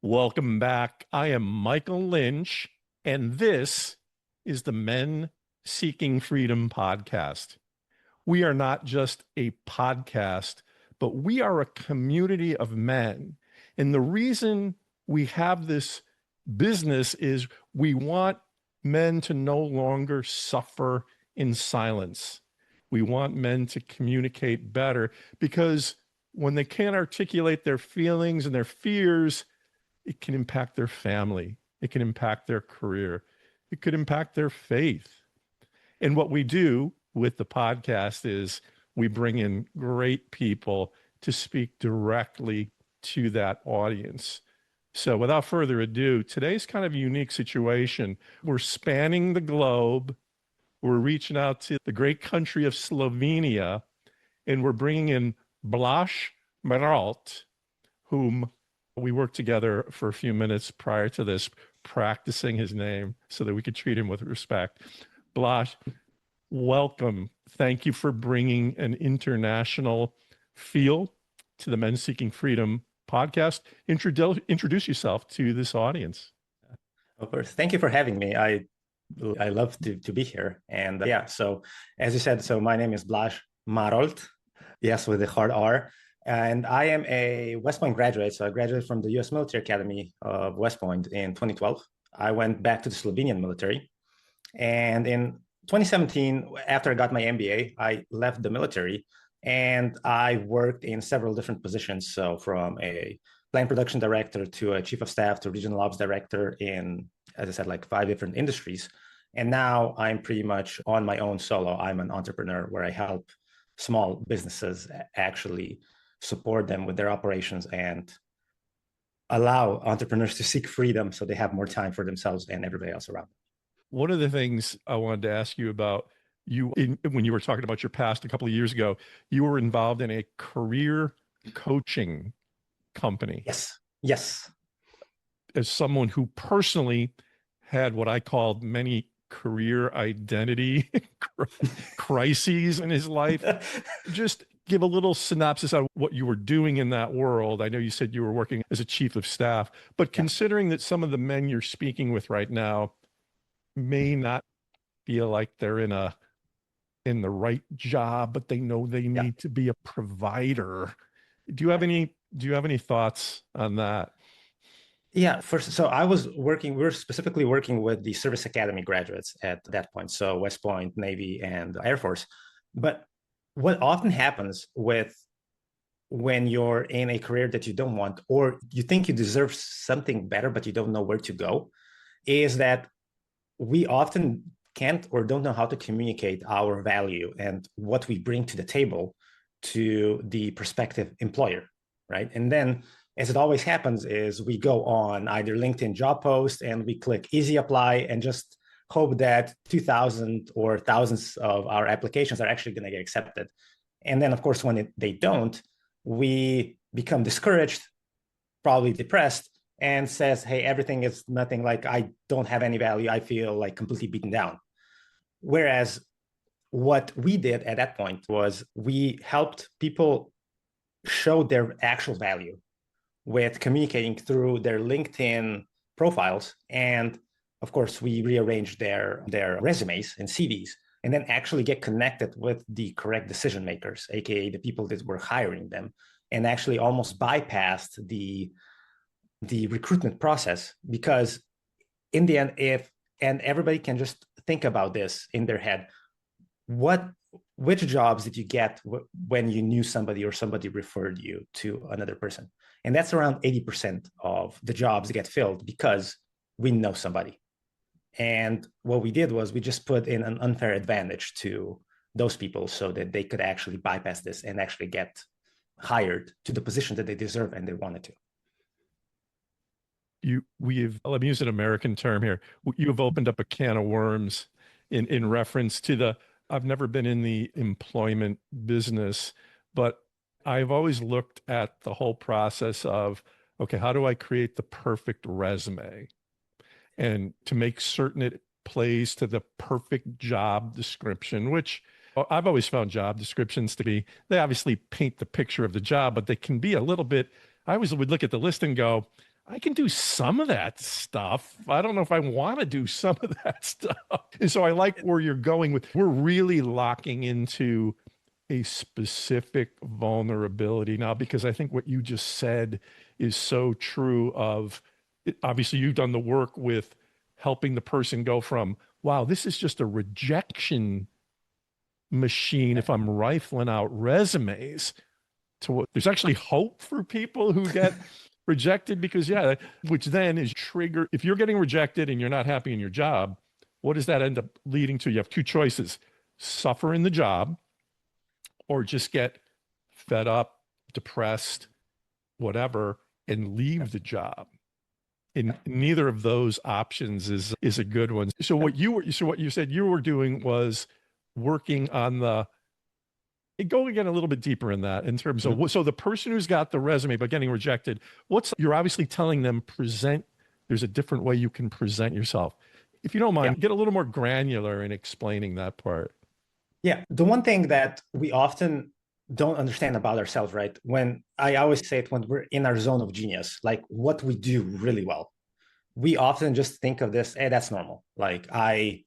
Welcome back. I am Michael Lynch, and this is the Men Seeking Freedom podcast. We are not just a podcast, but we are a community of men. And the reason we have this business is we want men to no longer suffer in silence. We want men to communicate better because when they can't articulate their feelings and their fears, it can impact their family. It can impact their career. It could impact their faith. And what we do with the podcast is we bring in great people to speak directly to that audience. So without further ado, today's kind of a unique situation. We're spanning the globe. We're reaching out to the great country of Slovenia, and we're bringing in Blaz, whom we worked together for a few minutes prior to this, practicing his name so that we could treat him with respect. Blaz, welcome. Thank you for bringing an international feel to the Men Seeking Freedom podcast. Introduce yourself to this audience. Of course. Thank you for having me. I love to be here. And so as you said, so my name is Blaz Marolt. Yes, with the hard R. And I am a West Point graduate. So I graduated from the U.S. Military Academy of West Point in 2012. I went back to the Slovenian military. And in 2017, after I got my MBA, I left the military and I worked in several different positions. So from a plant production director to a chief of staff to regional ops director in, as I said, like 5 different industries. And now I'm pretty much on my own solo. I'm an entrepreneur where I help small businesses actually support them with their operations and allow entrepreneurs to seek freedom so they have more time for themselves and everybody else around them. One of the things I wanted to ask you about, when you were talking about your past a couple of years ago, you were involved in a career coaching company. Yes. As someone who personally had what I called many career identity crises in his life, just give a little synopsis of what you were doing in that world. I know you said you were working as a chief of staff, but considering that some of the men you're speaking with right now may not feel like they're in the right job, but they know they need to be a provider. Do you have any thoughts on that? Yeah, so we were specifically working with the service academy graduates at that point. So West Point, Navy, and Air Force. But what often happens when you're in a career that you don't want, or you think you deserve something better, but you don't know where to go, is that we often can't or don't know how to communicate our value and what we bring to the table to the prospective employer, right? And then, as it always happens, is we go on either LinkedIn job post and we click easy apply and just hope that 2,000 or thousands of our applications are actually going to get accepted. And then, of course, when they don't, we become discouraged, probably depressed, and says, hey, everything is nothing, like I don't have any value. I feel like completely beaten down. Whereas what we did at that point was we helped people show their actual value with communicating through their LinkedIn profiles. And of course, we rearranged their resumes and CVs and then actually get connected with the correct decision makers, aka the people that were hiring them, and actually almost bypassed the recruitment process. Because in the end, and everybody can just think about this in their head, which jobs did you get when you knew somebody or somebody referred you to another person? And that's around 80% of the jobs get filled because we know somebody. And what we did was we just put in an unfair advantage to those people so that they could actually bypass this and actually get hired to the position that they deserve and they wanted to. Let me use an American term here. You've opened up a can of worms in reference to I've never been in the employment business, but I've always looked at the whole process of, okay, how do I create the perfect resume? And to make certain it plays to the perfect job description, which I've always found job descriptions to be, they obviously paint the picture of the job, but they can be a little bit, I always would look at the list and go, I can do some of that stuff. I don't know if I want to do some of that stuff. And so I like where you're going with, we're really locking into a specific vulnerability now, because I think what you just said is so true of, obviously you've done the work with helping the person go from, wow, this is just a rejection machine if I'm rifling out resumes, to what there's actually hope for people who get rejected. Because yeah, which then is trigger, if you're getting rejected and you're not happy in your job, what does that end up leading to? You have two choices: suffer in the job, or just get fed up, depressed, whatever, and leave the job. And neither of those options is a good one. So what you said you were doing was working on the, go again a little bit deeper in that, in terms of, so the person who's got the resume but getting rejected, you're obviously telling them, there's a different way you can present yourself. If you don't mind, get a little more granular in explaining that part. Yeah. The one thing that we often don't understand about ourselves, right? When I always say it, when we're in our zone of genius, like what we do really well, we often just think of this, hey, that's normal. Like I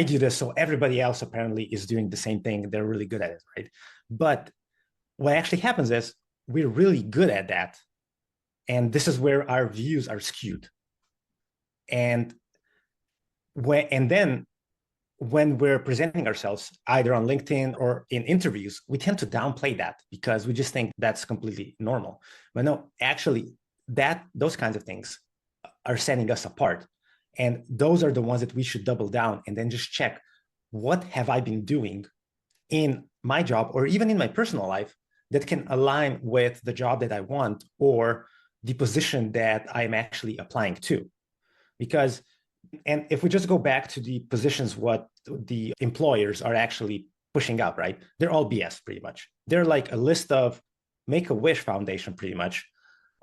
do this, so everybody else apparently is doing the same thing. They're really good at it, right? But what actually happens is we're really good at that. And this is where our views are skewed. And then when we're presenting ourselves either on LinkedIn or in interviews, we tend to downplay that because we just think that's completely normal. But no, actually, those kinds of things are setting us apart. And those are the ones that we should double down and then just check, what have I been doing in my job or even in my personal life that can align with the job that I want or the position that I'm actually applying to? Because, and if we just go back to the positions, what the employers are actually pushing out, right? They're all BS pretty much. They're like a list of Make-A-Wish Foundation pretty much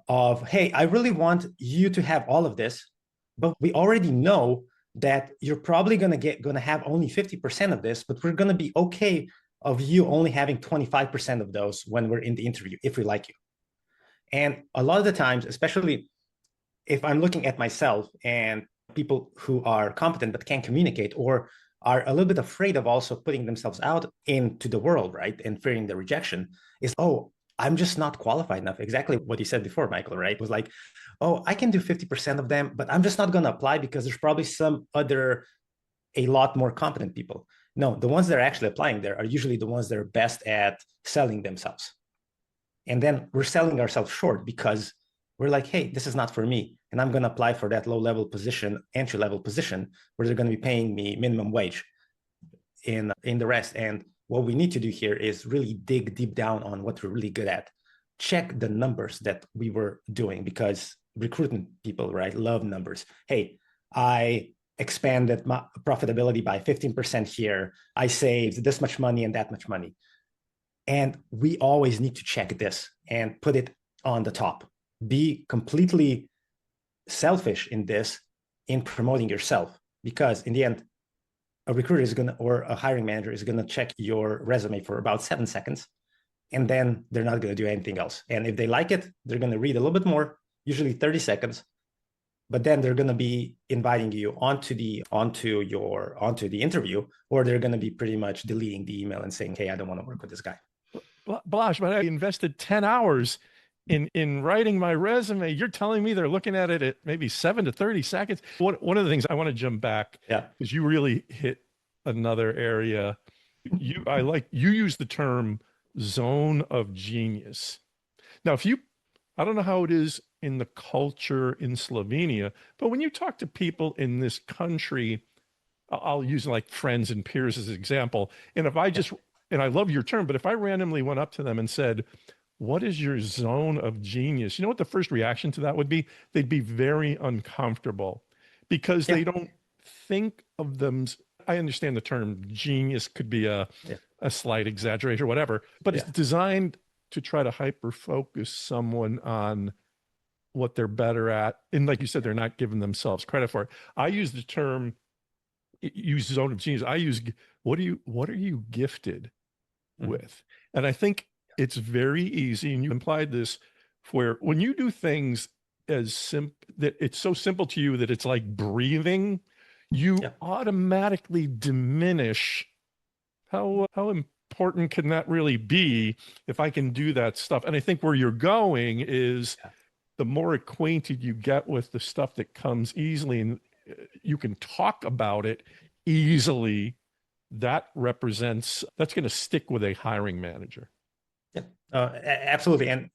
of, hey, I really want you to have all of this, but we already know that you're probably going to have only 50% of this, but we're going to be okay of you only having 25% of those when we're in the interview, if we like you. And a lot of the times, especially if I'm looking at myself and people who are competent but can't communicate or are a little bit afraid of also putting themselves out into the world, right? And fearing the rejection is, oh, I'm just not qualified enough. Exactly what you said before, Michael, right? It was like, oh, I can do 50% of them, but I'm just not going to apply because there's probably a lot more competent people. No, the ones that are actually applying there are usually the ones that are best at selling themselves. And then we're selling ourselves short because we're like, hey, this is not for me. And I'm going to apply for that low-level position, entry-level position, where they're going to be paying me minimum wage in the rest. And what we need to do here is really dig deep down on what we're really good at. Check the numbers that we were doing, because recruitment people, right, love numbers. Hey, I expanded my profitability by 15% here. I saved this much money and that much money. And we always need to check this and put it on the top. Be completely selfish in this, in promoting yourself, because in the end, a recruiter is going to, or a hiring manager is going to check your resume for about 7 seconds, and then they're not going to do anything else. And if they like it, they're going to read a little bit more, usually 30 seconds, but then they're going to be inviting you onto the interview, or they're going to be pretty much deleting the email and saying, hey, I don't want to work with this guy. Blaz, but I invested 10 hours in writing my resume. You're telling me they're looking at it at maybe 7 to 30 seconds. One of the things I want to jump back, because you really hit another area. You use the term zone of genius. Now, I don't know how it is in the culture in Slovenia, but when you talk to people in this country, I'll use like friends and peers as an example. And if I and I love your term, but if I randomly went up to them and said, what is your zone of genius? You know what the first reaction to that would be? They'd be very uncomfortable, because they don't think of them. I understand the term genius could be a slight exaggeration or whatever, but it's designed to try to hyper focus someone on what they're better at. And like you said, they're not giving themselves credit for it. I use the term, use zone of genius. I use, what are you gifted with? And I think it's very easy, and you implied this, where when you do things as simple that it's so simple to you that it's like breathing, you Yeah. automatically diminish how important can that really be if I can do that stuff. And I think where you're going is Yeah. the more acquainted you get with the stuff that comes easily and you can talk about it easily, that's going to stick with a hiring manager. Yeah, absolutely. And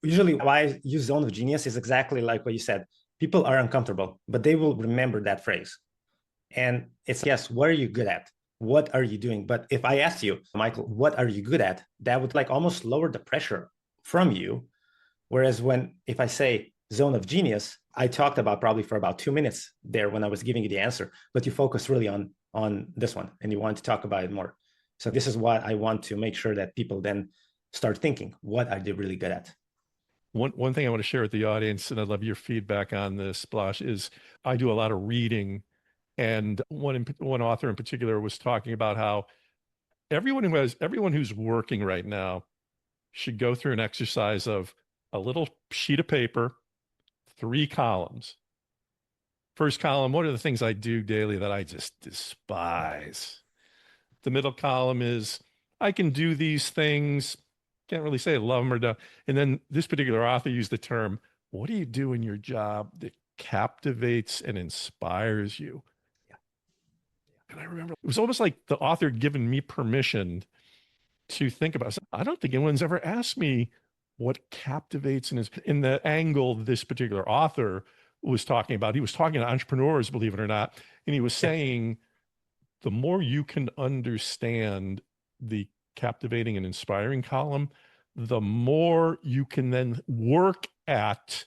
usually why I use zone of genius is exactly like what you said. People are uncomfortable, but they will remember that phrase. And it's, yes, what are you good at? What are you doing? But if I asked you, Michael, what are you good at? That would like almost lower the pressure from you. Whereas if I say zone of genius, I talked about probably for about 2 minutes there when I was giving you the answer, but you focus really on this one and you want to talk about it more. So this is what I want to make sure that people then start thinking, what are they really good at? One thing I want to share with the audience, and I'd love your feedback on this, Blaž, is I do a lot of reading, and one author in particular was talking about how everyone who's working right now should go through an exercise of a little sheet of paper, 3 columns. First column, what are the things I do daily that I just despise? The middle column is I can do these things. Can't really say I love them or don't. And then this particular author used the term, what do you do in your job that captivates and inspires you? Yeah. And I remember it was almost like the author had given me permission to think about it. I don't think anyone's ever asked me what captivates and is in the angle this particular author was talking about. He was talking to entrepreneurs, believe it or not. And he was saying, the more you can understand the captivating and inspiring column, the more you can then work at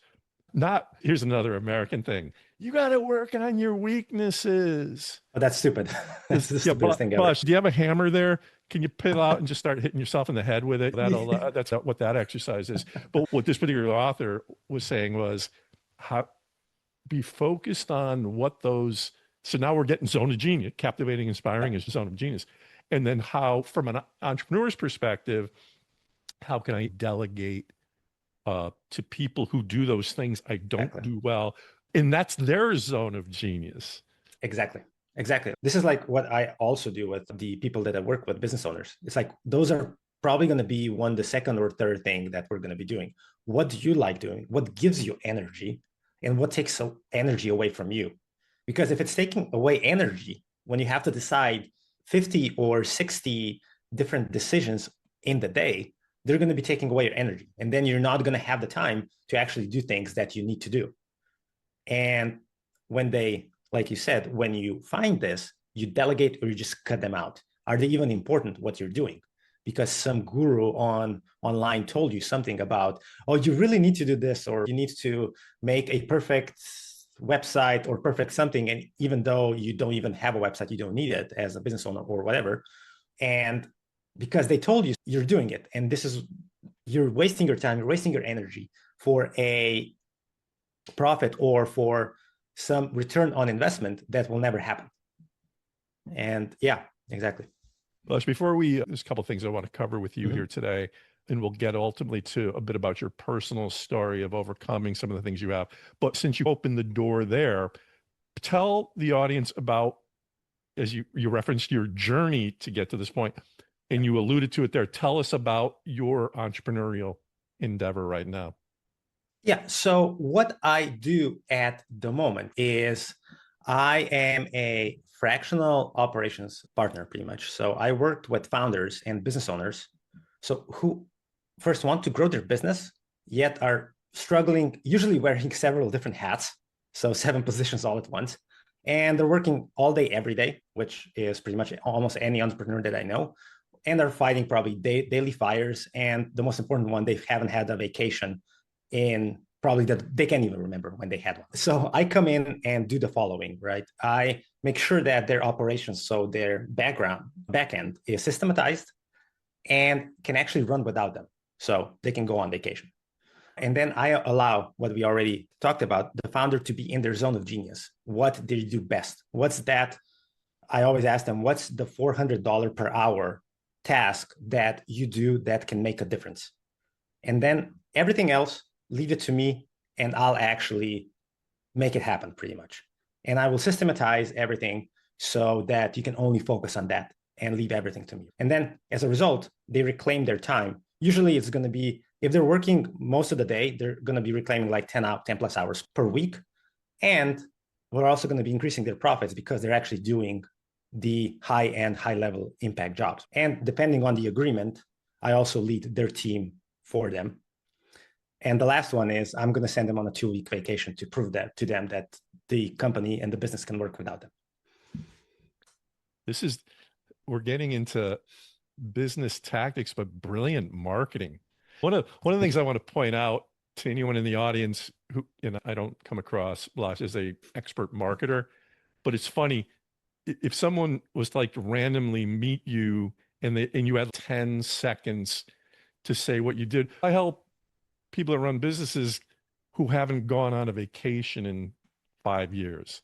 not, here's another American thing. You got to work on your weaknesses. Oh, that's stupid. That's the stupidest thing ever. Blaž, do you have a hammer there? Can you pull out and just start hitting yourself in the head with it? That's what that exercise is. But what this particular author was saying was be focused on what those. So now we're getting zone of genius, captivating, inspiring is zone of genius. And then how, from an entrepreneur's perspective, how can I delegate to people who do those things I don't do well? And that's their zone of genius. Exactly. This is like what I also do with the people that I work with, business owners. It's like those are probably going to be the second or third thing that we're going to be doing. What do you like doing? What gives you energy? And what takes energy away from you? Because if it's taking away energy, when you have to decide 50 or 60 different decisions in the day, they're going to be taking away your energy. And then you're not going to have the time to actually do things that you need to do. And like you said, when you find this, you delegate or you just cut them out. Are they even important what you're doing? Because some guru online told you something about, oh, you really need to do this, or you need to make a perfect website or perfect something. And even though you don't even have a website, you don't need it as a business owner or whatever. And because they told you, you're doing it. And you're wasting your time, you're wasting your energy for a profit or for some return on investment that will never happen. And yeah, exactly. Blaž, there's a couple of things I want to cover with you here today, and we'll get ultimately to a bit about your personal story of overcoming some of the things you have. But since you opened the door there, tell the audience about, as you referenced your journey to get to this point, and you alluded to it there. Tell us about your entrepreneurial endeavor right now. Yeah. So what I do at the moment is I am a fractional operations partner, pretty much. So I worked with founders and business owners, so who first want to grow their business, yet are struggling, usually wearing several different hats, so 7 positions all at once. And they're working all day, every day, which is pretty much almost any entrepreneur that I know. And they're fighting probably daily fires. And the most important one, they haven't had a vacation in probably that they can't even remember when they had one. So I come in and do the following, right? I make sure that their operations, so their backend is systematized and can actually run without them. So they can go on vacation. And then I allow what we already talked about, the founder to be in their zone of genius. What they do best? What's that? I always ask them, what's the $400 per hour task that you do that can make a difference? And then everything else, leave it to me and I'll actually make it happen pretty much. And I will systematize everything so that you can only focus on that and leave everything to me. And then as a result, they reclaim their time. Usually it's going to be, if they're working most of the day, they're going to be reclaiming like 10 plus hours per week. And we're also going to be increasing their profits because they're actually doing the high-end, high-level impact jobs. And depending on the agreement, I also lead their team for them. And the last one is I'm going to send them on a 2-week vacation to prove that to them that the company and the business can work without them. We're getting into business tactics, but brilliant marketing. One of the things I want to point out to anyone in the audience who, and I don't come across Blaz as a expert marketer, but it's funny if someone was like to randomly meet you and you had 10 seconds to say what you did. I help people that run businesses who haven't gone on a vacation in 5 years.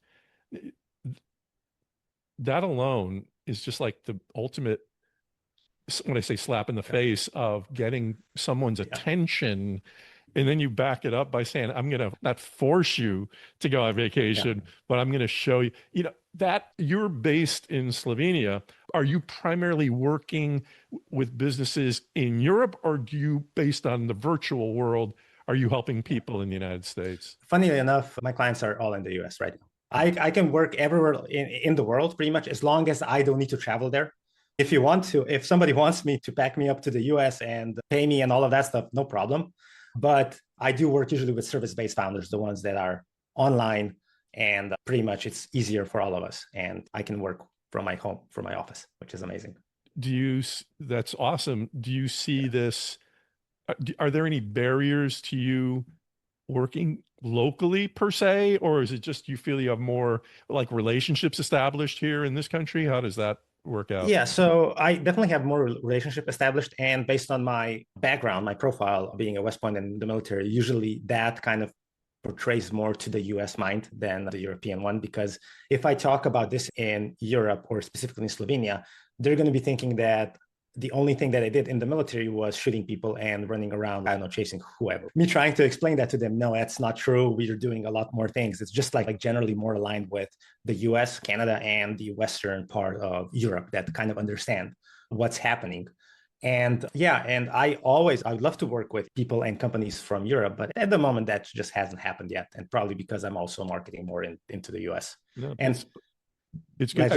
That alone is just like the ultimate, when I say slap in the face, of getting someone's attention. And then you back it up by saying, I'm going to not force you to go on vacation, but I'm going to show you, that you're based in Slovenia. Are you primarily working with businesses in Europe, or do you, based on the virtual world, are you helping people in the United States? Funnily enough, my clients are all in the US right now. I can work everywhere in the world pretty much, as long as I don't need to travel there. If somebody wants me to pack me up to the US and pay me and all of that stuff, no problem. But I do work usually with service-based founders, the ones that are online, and pretty much it's easier for all of us. And I can work from my home, from my office, which is amazing. That's awesome. Do you see this? Are there any barriers to you working locally per se, or is it just you feel you have more like relationships established here in this country? How does that work out? Yeah, so I definitely have more relationship established, and based on my background, my profile being a West Point and the military, usually that kind of portrays more to the US mind than the European one. Because if I talk about this in Europe or specifically in Slovenia, they're going to be thinking that the only thing that I did in the military was shooting people and running around, I don't know, chasing whoever. Me trying to explain that to them, no, that's not true. We are doing a lot more things. It's just like generally more aligned with the US, Canada, and the Western part of Europe that kind of understand what's happening. And I would love to work with people and companies from Europe, but at the moment that just hasn't happened yet. And probably because I'm also marketing more into the US. No, and it's good.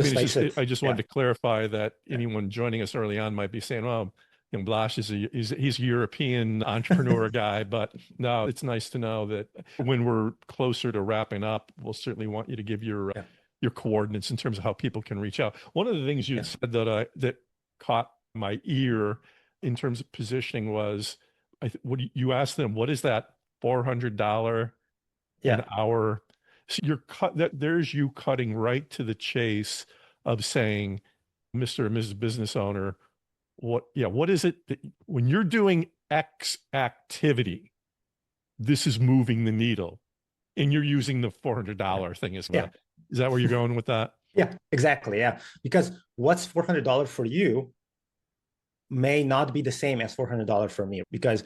I just wanted to clarify that anyone joining us early on might be saying, well, Blaz he's a European entrepreneur guy, but no, it's nice to know that when we're closer to wrapping up, we'll certainly want you to give your coordinates in terms of how people can reach out. One of the things you said that caught my ear in terms of positioning was, what you asked them, what is that $400 an hour? So there's you cutting right to the chase of saying, Mr. or Mrs. Business Owner, what is it that when you're doing X activity, this is moving the needle, and you're using the $400 thing as well. Is that where you're going with that? Yeah, exactly. Yeah. Because what's $400 for you may not be the same as $400 for me. Because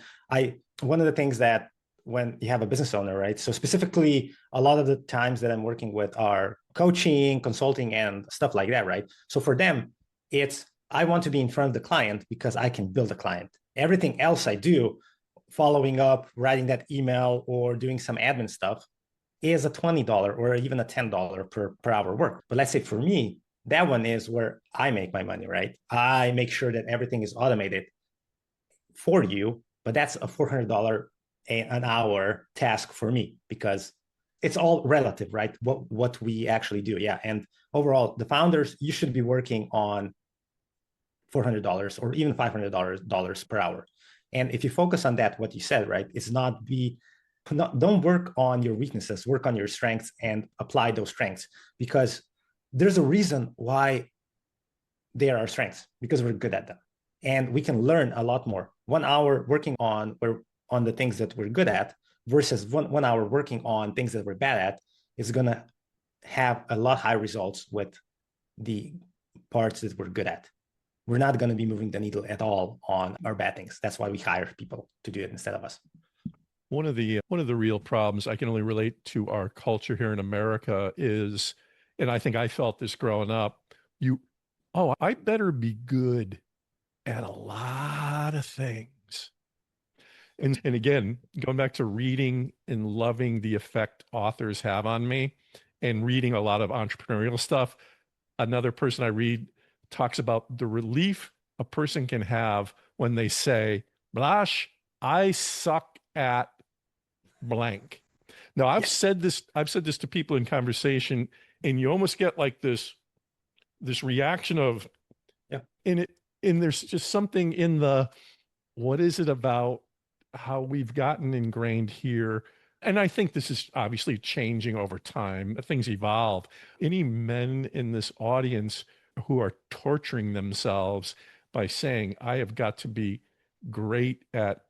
one of the things that when you have a business owner, right? So specifically, a lot of the times that I'm working with are coaching, consulting, and stuff like that, right? So for them, it's, I want to be in front of the client because I can build a client. Everything else I do, following up, writing that email, or doing some admin stuff, is a $20 or even a $10 per hour work. But let's say for me, that one is where I make my money, right? I make sure that everything is automated for you, but that's a $400 an hour task for me, because it's all relative, right? What we actually do. Yeah. And overall, the founders, you should be working on $400 or even $500 per hour. And if you focus on that, what you said, right, is don't work on your weaknesses, work on your strengths and apply those strengths, because there's a reason why they are our strengths, because we're good at them. And we can learn a lot more. 1 hour working on the things that we're good at versus one hour working on things that we're bad at is going to have a lot higher results with the parts that we're good at. We're not going to be moving the needle at all on our bad things. That's why we hire people to do it instead of us. One of the real problems I can only relate to our culture here in America is, and I think I felt this growing up, I better be good at a lot of things. And again, going back to reading and loving the effect authors have on me and reading a lot of entrepreneurial stuff, another person I read talks about the relief a person can have when they say, Blash, I suck at blank. Now I've said this to people in conversation, and you almost get like this reaction of, Yeah. And there's just something in the, what is it about how we've gotten ingrained here? And I think this is obviously changing over time. Things evolve. Any men in this audience who are torturing themselves by saying, I have got to be great at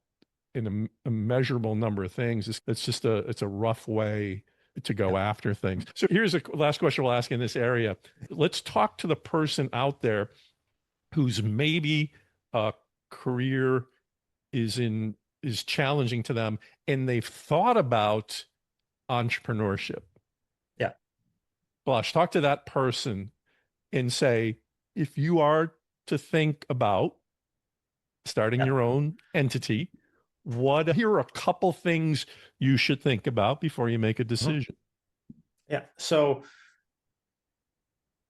an immeasurable number of things, it's a rough way to go after things. So here's a last question we'll ask in this area. Let's talk to the person out there whose maybe a career is challenging to them, and they've thought about entrepreneurship. Yeah. Blush, talk to that person and say, if you are to think about starting your own entity, here are a couple things you should think about before you make a decision. Yeah. So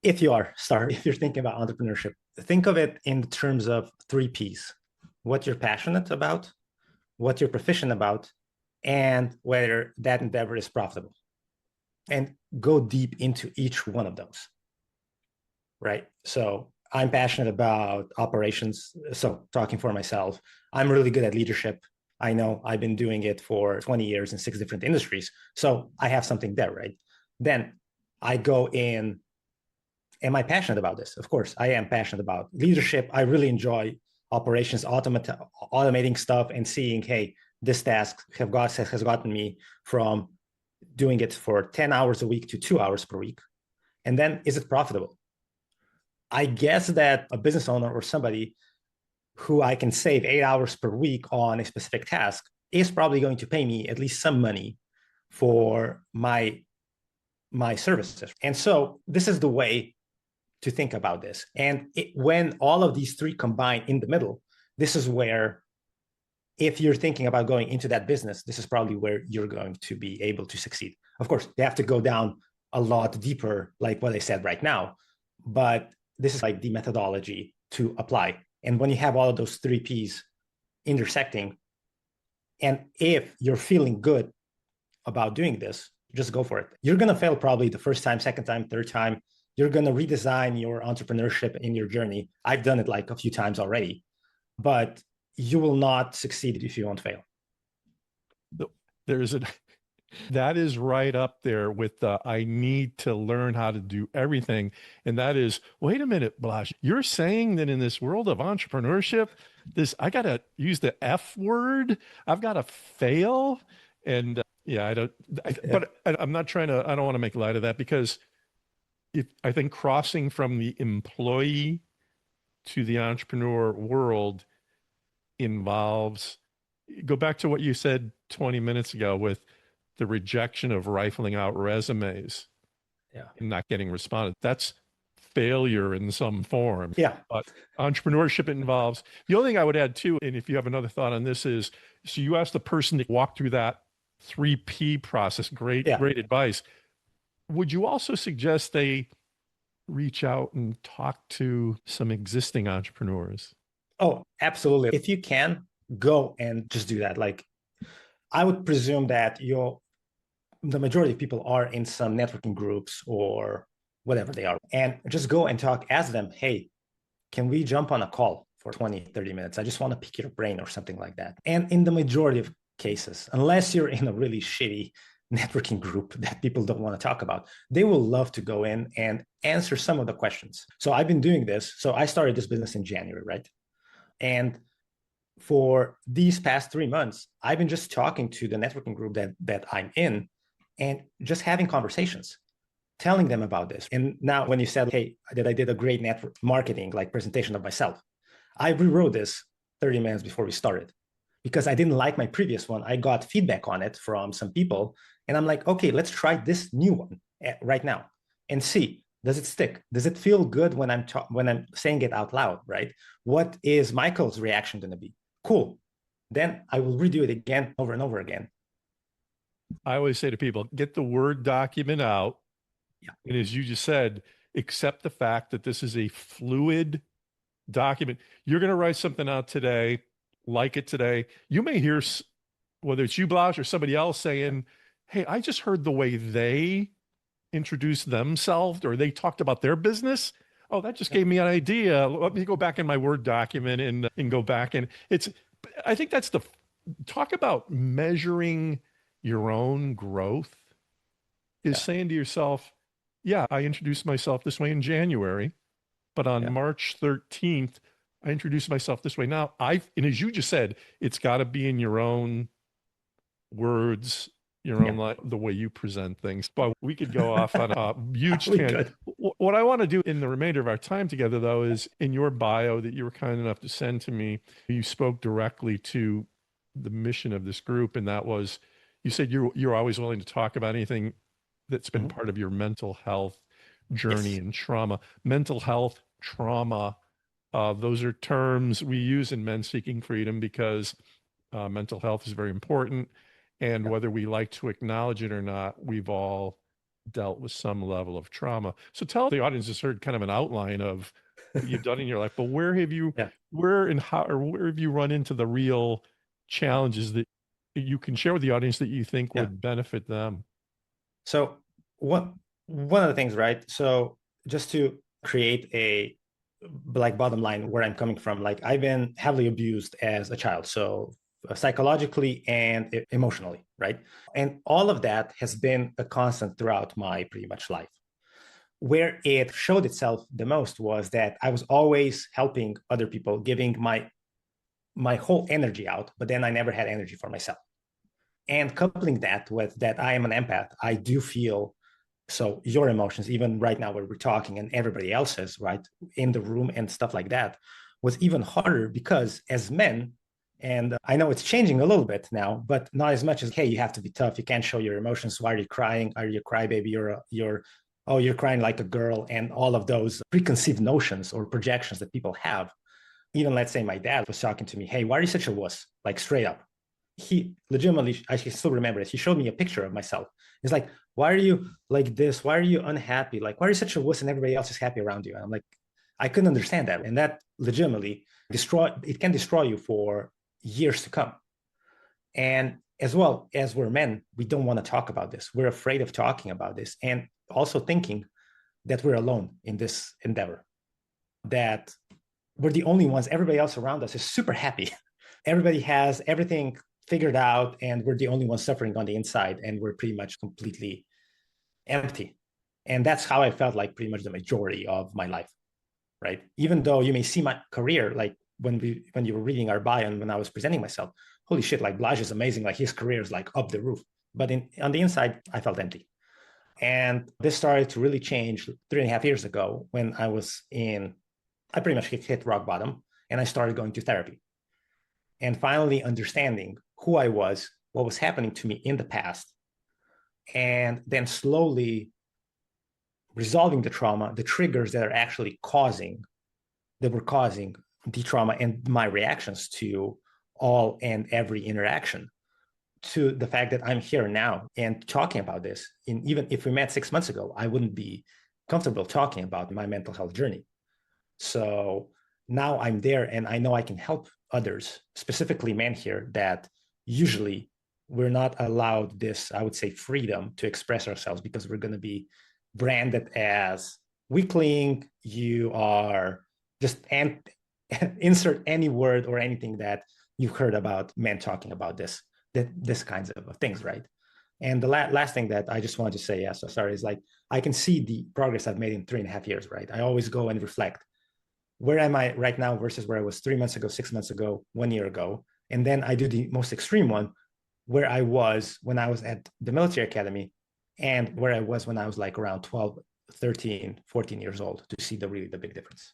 if you're thinking about entrepreneurship, think of it in terms of 3 Ps: what you're passionate about, what you're proficient about, and whether that endeavor is profitable. And go deep into each one of those. Right. So I'm passionate about operations. So talking for myself, I'm really good at leadership. I know I've been doing it for 20 years in 6 different industries. So I have something there, right? Then I go in, am I passionate about this? Of course, I am passionate about leadership. I really enjoy operations, automating stuff and seeing, hey, this task has gotten me from doing it for 10 hours a week to 2 hours per week. And then, is it profitable? I guess that a business owner or somebody who I can save 8 hours per week on a specific task is probably going to pay me at least some money for my services. And so this is the way to think about this. And when all of these 3 combine in the middle, this is where, if you're thinking about going into that business, this is probably where you're going to be able to succeed. Of course, you have to go down a lot deeper, like what I said right now, but this is like the methodology to apply. And when you have all of those 3 Ps intersecting, and if you're feeling good about doing this, just go for it. You're going to fail probably the first time, second time, third time. You're going to redesign your entrepreneurship in your journey. I've done it like a few times already, but you will not succeed if you won't fail. That is right up there with the, I need to learn how to do everything. And that is, wait a minute, Blaz, you're saying that in this world of entrepreneurship, I got to use the F word. I've got to fail. And but I'm not trying to, I don't want to make light of that, because I think crossing from the employee to the entrepreneur world involves, go back to what you said 20 minutes ago with the rejection of rifling out resumes and not getting responded. That's failure in some form. Yeah. But entrepreneurship involves, the only thing I would add too, and if you have another thought on this, is, so you asked the person to walk through that 3P process. Great advice. Would you also suggest they reach out and talk to some existing entrepreneurs? Oh, absolutely. If you can, go and just do that. Like, I would presume that the majority of people are in some networking groups or whatever they are, and just go and talk, ask them, hey, can we jump on a call for 20, 30 minutes? I just want to pick your brain or something like that. And in the majority of cases, unless you're in a really shitty networking group that people don't want to talk about, they will love to go in and answer some of the questions. So I've been doing this. So I started this business in January, right? And for these past 3 months, I've been just talking to the networking group that I'm in and just having conversations, telling them about this. And now when you said, hey, that I did a great network marketing, like presentation of myself, I rewrote this 30 minutes before we started. because I didn't like my previous one. I got feedback on it from some people, and I'm like, okay, let's try this new one right now and see, does it stick? Does it feel good when I'm saying it out loud, right? What is Michael's reaction going to be? Cool. Then I will redo it again over and over again. I always say to people, get the Word document out. Yeah. And as you just said, accept the fact that this is a fluid document. You're going to write something out today, like it today. You may hear, whether it's you, Blaz, or somebody else saying, hey, I just heard the way they introduced themselves or they talked about their business. Oh, that just gave me an idea. Let me go back in my Word document and go back. And I think that's talk about measuring your own growth is saying to yourself, yeah, I introduced myself this way in January, but on March 13th, I introduced myself this way. Now, and as you just said, it's got to be in your own words, your own the way you present things. But we could go off on a huge tangent. What I want to do in the remainder of our time together, though, is in your bio that you were kind enough to send to me, you spoke directly to the mission of this group, and that was, you said you're always willing to talk about anything that's been part of your mental health journey and trauma. Mental health, trauma, those are terms we use in Men Seeking Freedom because mental health is very important. And whether we like to acknowledge it or not, we've all dealt with some level of trauma. So tell the audience has heard kind of an outline of what you've done in your life, but where have you, where and how, or where have you run into the real challenges that you can share with the audience that you think would benefit them? So one of the things, right? So just to create a bottom line where I'm coming from, like I've been heavily abused as a child. So psychologically and emotionally, right? And all of that has been a constant throughout my pretty much life. Where it showed itself the most was that I was always helping other people, giving my whole energy out, but then I never had energy for myself. And coupling that with that I am an empath, I do feel so your emotions, even right now where we're talking and everybody else's, right, in the room and stuff like that, was even harder because as men, and I know it's changing a little bit now, but not as much as, hey, you have to be tough. You can't show your emotions. Why are you crying? Are you a crybaby? You're crying like a girl, and all of those preconceived notions or projections that people have. Even let's say my dad was talking to me, hey, why are you such a wuss? Like straight up. He legitimately, I can still remember it. He showed me a picture of myself. He's like, why are you like this? Why are you unhappy? Like, why are you such a wuss and everybody else is happy around you? And I'm like, I couldn't understand that. And that legitimately can destroy you for years to come. And as well as we're men, we don't want to talk about this. We're afraid of talking about this and also thinking that we're alone in this endeavor, that we're the only ones. Everybody else around us is super happy. Everybody has everything figured out and we're the only ones suffering on the inside and we're pretty much completely empty. And that's how I felt like pretty much the majority of my life, right? Even though you may see my career, like when you were reading our bio and when I was presenting myself, holy shit, like Blaz is amazing, like his career is like up the roof. But on the inside, I felt empty. And this started to really change 3.5 years ago when I pretty much hit rock bottom and I started going to therapy. And finally understanding who I was, what was happening to me in the past, and then slowly resolving the trauma, the triggers that were causing the trauma and my reactions to all and every interaction, to the fact that I'm here now and talking about this. And even if we met 6 months ago, I wouldn't be comfortable talking about my mental health journey. So now I'm there and I know I can help others, specifically men here, that usually we're not allowed this, I would say, freedom to express ourselves because we're going to be branded as weakling. You are just insert any word or anything that you've heard about men talking about this kinds of things, right? And the last thing that I just wanted to say, is like, I can see the progress I've made in 3.5 years, right? I always go and reflect. Where am I right now versus where I was 3 months ago, 6 months ago, 1 year ago? And then I do the most extreme one, where I was when I was at the military academy and where I was when I was like around 12, 13, 14 years old, to see the big difference.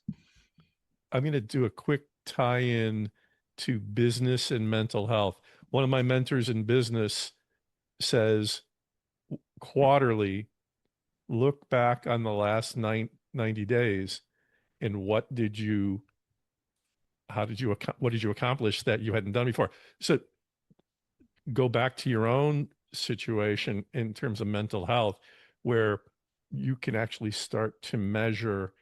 I'm going to do a quick tie-in to business and mental health. One of my mentors in business says quarterly, look back on the last 90 days and what did you accomplish that you hadn't done before? So go back to your own situation in terms of mental health, where you can actually start to measure,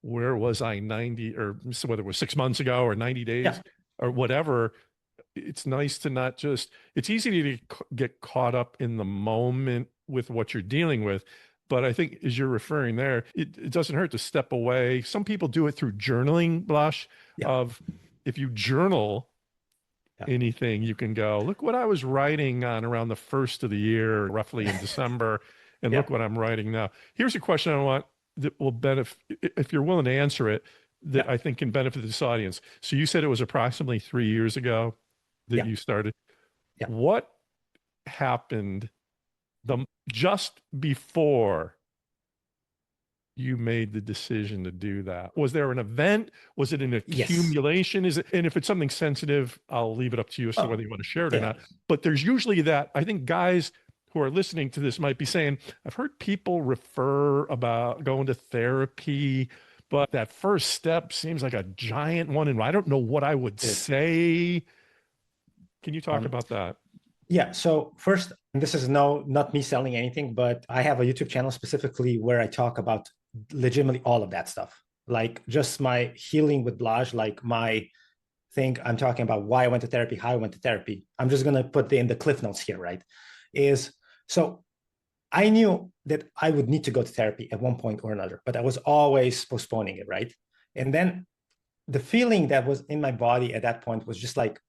where was I 90, or so whether it was 6 months ago or 90 days or whatever. It's nice to not just, it's easy to get caught up in the moment with what you're dealing with. But I think as you're referring there, it doesn't hurt to step away. Some people do it through journaling, Blaž, of if you journal anything, you can go, look what I was writing on around the first of the year, roughly in December, and look what I'm writing now. Here's a question I want that will benefit, if you're willing to answer it, that I think can benefit this audience. So you said it was approximately 3 years ago that you started. What happened just before you made the decision to do that? Was there an event? Was it an accumulation? Is it, and if it's something sensitive, I'll leave it up to you as to whether you want to share it or not. But there's usually that, I think guys who are listening to this might be saying, I've heard people refer about going to therapy, but that first step seems like a giant one, and I don't know what I would say. Can you talk about that? Yeah. So first, this is not me selling anything, but I have a YouTube channel specifically where I talk about legitimately all of that stuff. Like just my healing with Blaz, like my thing, I'm talking about why I went to therapy, how I went to therapy. I'm just going to put in the cliff notes here, right? So I knew that I would need to go to therapy at one point or another, but I was always postponing it, right? And then the feeling that was in my body at that point was just like,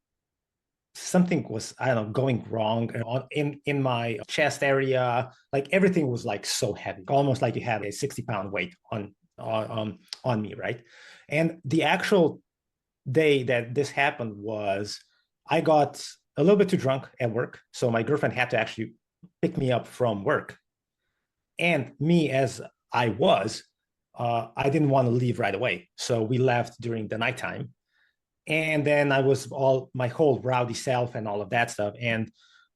something was, I don't know, going wrong in my chest area. Like everything was like so heavy, almost like you had a 60-pound weight on me, right? And the actual day that this happened was I got a little bit too drunk at work. So my girlfriend had to actually pick me up from work. And me as I was, I didn't want to leave right away. So we left during the nighttime. And then I was my whole rowdy self and all of that stuff. And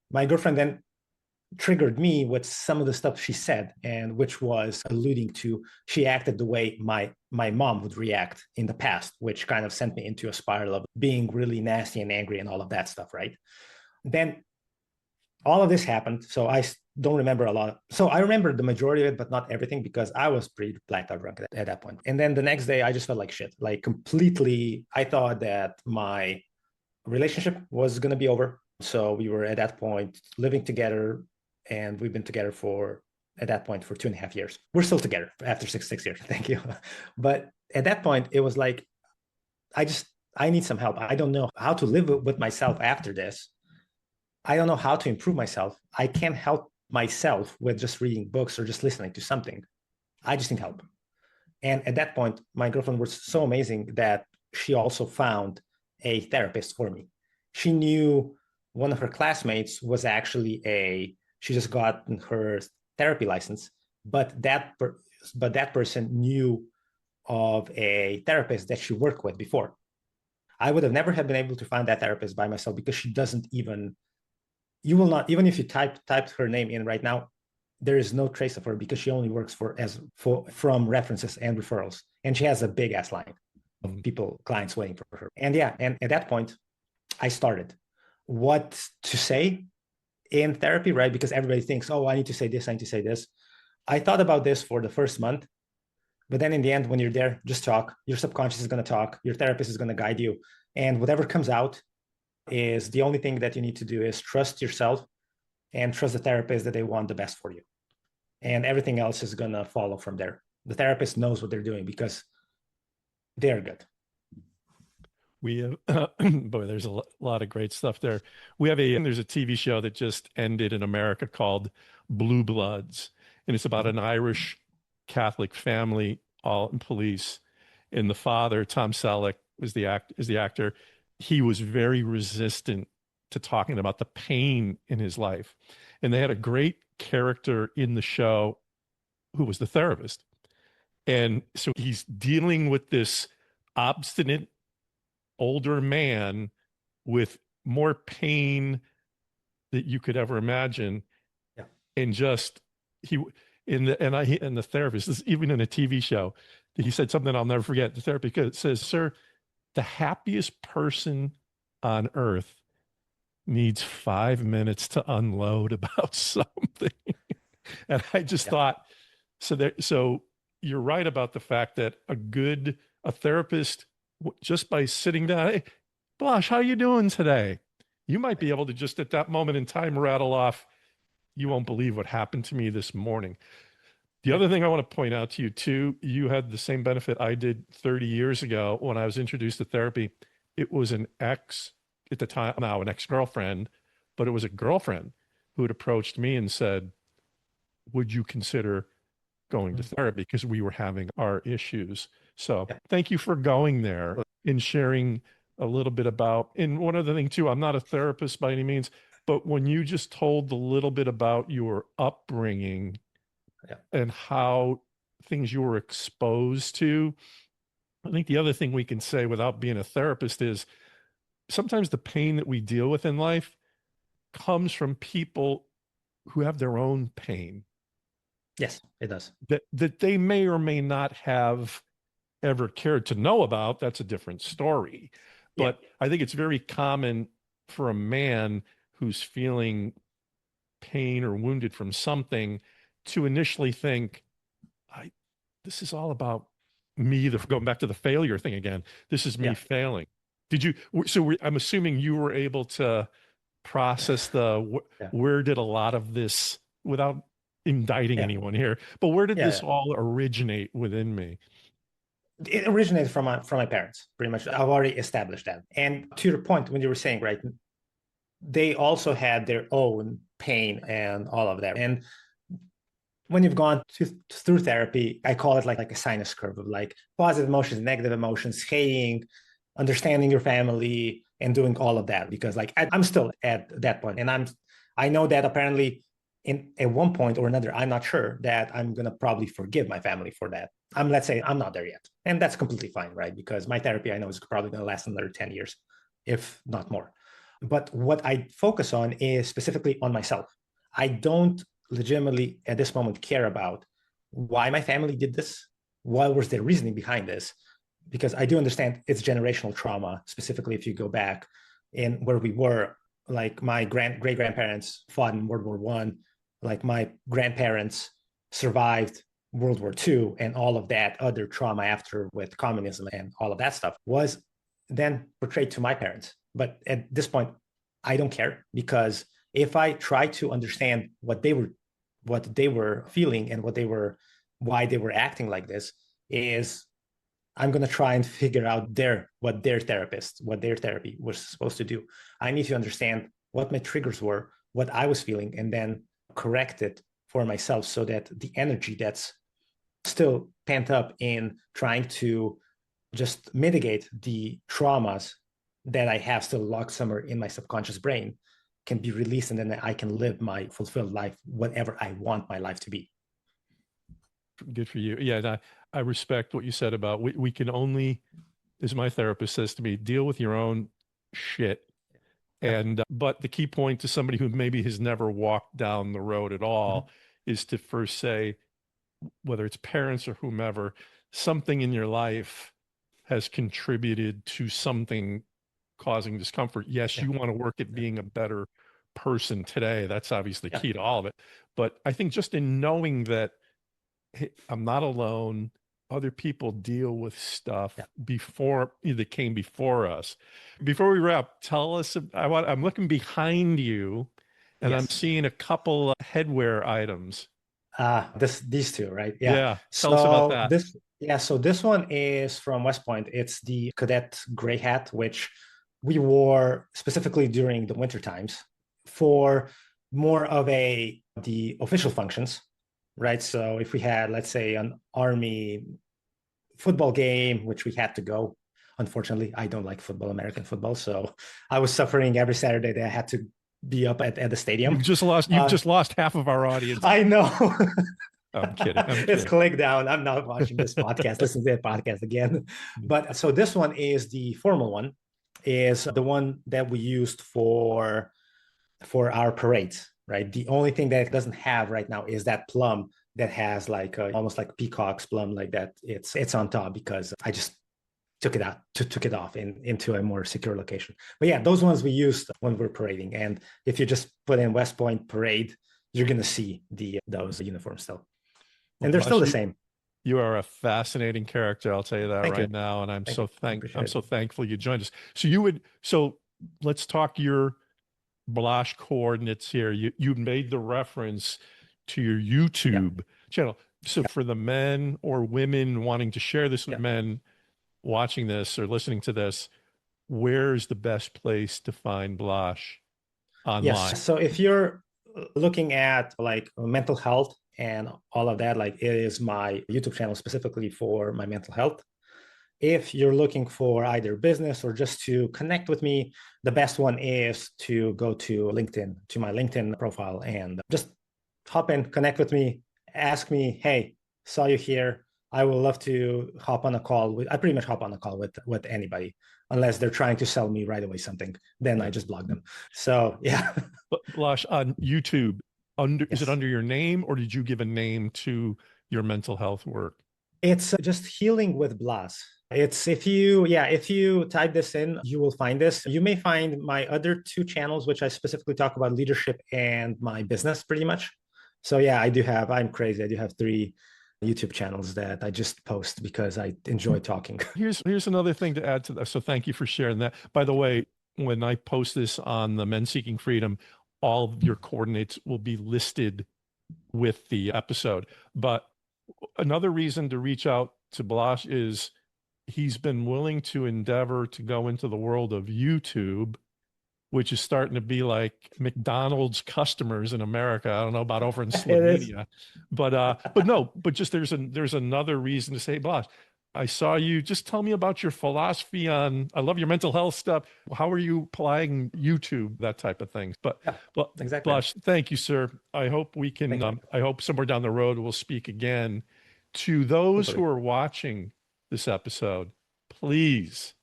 my girlfriend then triggered me with some of the stuff she said, and which was alluding to, she acted the way my mom would react in the past, which kind of sent me into a spiral of being really nasty and angry and all of that stuff, right? Then all of this happened. So I don't remember a lot. So I remember the majority of it, but not everything, because I was pretty blacked out drunk at that point. And then the next day, I just felt like shit, like completely. I thought that my relationship was going to be over. So we were at that point living together, and we've been together at that point for 2.5 years. We're still together after six years. Thank you. But at that point, it was like, I need some help. I don't know how to live with myself after this. I don't know how to improve myself. I can't help myself with just reading books or just listening to something. I just need help. And at that point, my girlfriend was so amazing that she also found a therapist for me. She knew one of her classmates was actually she just got her therapy license, but that person knew of a therapist that she worked with before. I would have never have been able to find that therapist by myself, because she doesn't even, you will not, even if you typed her name in right now, there is no trace of her, because she only works from references and referrals. And she has a big ass line of clients waiting for her. And and at that point, I started what to say in therapy, right? Because everybody thinks, oh, I need to say this, I need to say this. I thought about this for the first month, but then in the end, when you're there, just talk. Your subconscious is going to talk. Your therapist is going to guide you. And whatever comes out is the only thing that you need to do is trust yourself and trust the therapist that they want the best for you. And everything else is going to follow from there. The therapist knows what they're doing because they're good. We have, boy, there's a lot of great stuff there. There's a TV show that just ended in America called Blue Bloods. And it's about an Irish Catholic family, all in police. And the father, Tom Selleck, is the actor. He was very resistant to talking about the pain in his life. And they had a great character in the show who was the therapist. And so he's dealing with this obstinate older man with more pain that you could ever imagine. Yeah. And just the therapist, this is even in a TV show, he said something I'll never forget. The therapist says, "Sir, the happiest person on earth needs 5 minutes to unload about something." And I just thought, so you're right about the fact that a therapist, just by sitting down, "Hey, Blash, how you doing today?" You might be able to just at that moment in time rattle off, "You won't believe what happened to me this morning." The other thing I want to point out to you too, you had the same benefit I did 30 years ago when I was introduced to therapy. It was at the time, now an ex-girlfriend, but it was a girlfriend who had approached me and said, "Would you consider going to therapy?" Because we were having our issues. So thank you for going there and sharing a little bit about, and one other thing too, I'm not a therapist by any means, but when you just told a little bit about your upbringing and how things you were exposed to, I think the other thing we can say without being a therapist is sometimes the pain that we deal with in life comes from people who have their own pain. Yes, it does. That they may or may not have ever cared to know about. That's a different story. But I think it's very common for a man who's feeling pain or wounded from something to initially think, this is all about me, going back to the failure thing again. This is me failing. I'm assuming you were able to process where did a lot of this, without indicting anyone here, but where did this all originate within me? It originated from my parents, pretty much. I've already established that. And to your point, when you were saying, right, they also had their own pain and all of that. And when you've gone through therapy, I call it like a sinus curve of like positive emotions, negative emotions, hating, understanding your family, and doing all of that. Because like I'm still at that point, and I know that apparently at one point or another, I'm not sure that I'm gonna probably forgive my family for that. Let's say I'm not there yet, and that's completely fine, right? Because my therapy, I know, is probably gonna last another 10 years, if not more. But what I focus on is specifically on myself. I don't legitimately at this moment care about why my family did this, what was their reasoning behind this, because I do understand it's generational trauma, specifically if you go back in where we were, like my great-grandparents fought in World War I, like my grandparents survived World War II, and all of that other trauma after with communism and all of that stuff was then portrayed to my parents. But at this point, I don't care, because if I try to understand what they were feeling and why they were acting like this, is I'm going to try and figure out what their therapy was supposed to do. I need to understand what my triggers were, what I was feeling, and then correct it for myself so that the energy that's still pent up in trying to just mitigate the traumas that I have still locked somewhere in my subconscious brain can be released, and then I can live my fulfilled life, whatever I want my life to be. Good for you. Yeah, I respect what you said about we can only, as my therapist says to me, deal with your own shit. And but the key point to somebody who maybe has never walked down the road at all is to first say, whether it's parents or whomever, something in your life has contributed to something causing discomfort. Yes, you want to work at being a better person today. That's obviously key to all of it. But I think just in knowing that, hey, I'm not alone. Other people deal with stuff that came before us. Before we wrap, tell us, I'm looking behind you and I'm seeing a couple of headwear items. These two, right? Yeah. Tell us about that. So this one is from West Point. It's the cadet gray hat, which we wore specifically during the winter times for more of the official functions, right? So if we had, let's say, an Army football game, which we had to go, unfortunately, I don't like football, American football. So I was suffering every Saturday that I had to be up at the stadium. You've just lost half of our audience. I know. I'm kidding. It's click down. I'm not watching this podcast, listen to the podcast again. But so this one is the formal one. is the one that we used for our parades, right? The only thing that it doesn't have right now is that plum that has like almost like peacock's plum like that. It's on top because I just took it out, took it off into a more secure location. But yeah, those ones we used when we're parading. And if you just put in West Point parade, you're gonna see those uniforms still, and they're still the same. You are a fascinating character. I'll tell you that Thank right you. now, and I'm Appreciate so it. thankful you joined us. So let's talk your Blash coordinates here. You made the reference to your Yeah, YouTube channel. So yeah, for the men or women wanting to share this with yeah. men watching this or listening to this, where's the best place to find Blash online? Yes. So if you're looking at like mental health and all of that, like it is my YouTube channel specifically for my mental health. If you're looking for either business or just to connect with me, the best one is to go to LinkedIn, to my LinkedIn profile, and just hop in, connect with me, ask me, hey, saw you here. I would love to hop on a call with, I pretty much hop on a call with anybody, unless they're trying to sell me right away something. Then I just block them. So yeah. But Blash on YouTube, is it Yes. under your name or did you give a name to your mental health work? It's just healing with Blaz. It's if you type this in, you will find this. You may find my other two channels, which I specifically talk about leadership and my business pretty much. So yeah, I'm crazy. I do have three YouTube channels that I just post because I enjoy talking. Here's another thing to add to that. So thank you for sharing that. By the way, when I post this on the Men Seeking Freedom, all of your coordinates will be listed with the episode. But another reason to reach out to Blash is he's been willing to endeavor to go into the world of YouTube, which is starting to be like McDonald's customers in America. I don't know about over in It is. Slovenia, but no, but just there's another reason to say, Blash, I saw you. Just tell me about your philosophy on. I love your mental health stuff. How are you applying YouTube, that type of thing? But, Yeah, but exactly. Blash, thank you, sir. I hope we Thank can. you. I hope somewhere down the road we'll speak again. To those who Hopefully. are watching this episode, please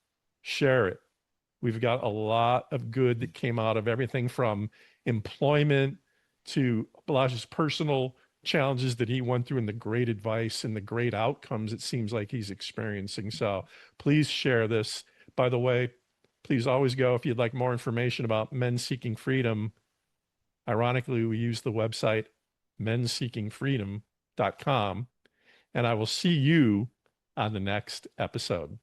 share it. We've got a lot of good that came out of everything from employment to Balazs's personal challenges that he went through and the great advice and the great outcomes it seems like he's experiencing. So please share this. By the way, please always go if you'd like more information about Men Seeking Freedom. Ironically, we use the website menseekingfreedom.com, and I will see you on the next episode.